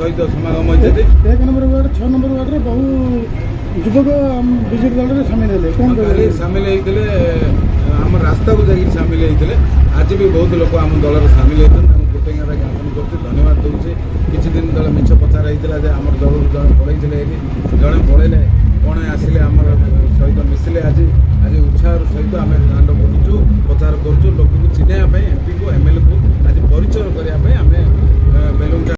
सहित समागम होती 1 नंबर वार्ड 6 नंबर वार्ड रे बहु युवक बीजेपी दल में सामिल है कौन सामिल होते आम रास्ता को जाकर सामिल होते आज भी बहुत लोग आम दल सामिल होते कृतज्ञता ज्ञापन कर धन्यवाद दूसरे किसी दिन तले मिछ पचार होता आम दल जड़े पड़े जड़े पड़े कौन आसिले आम सहित मिसिले आज आज उत्साह सहित आम दांड बुलूँ प्रचार करूँ लोक को चिन्हवाई एमपी को एमएलए को आज परिचय करने बेलुंग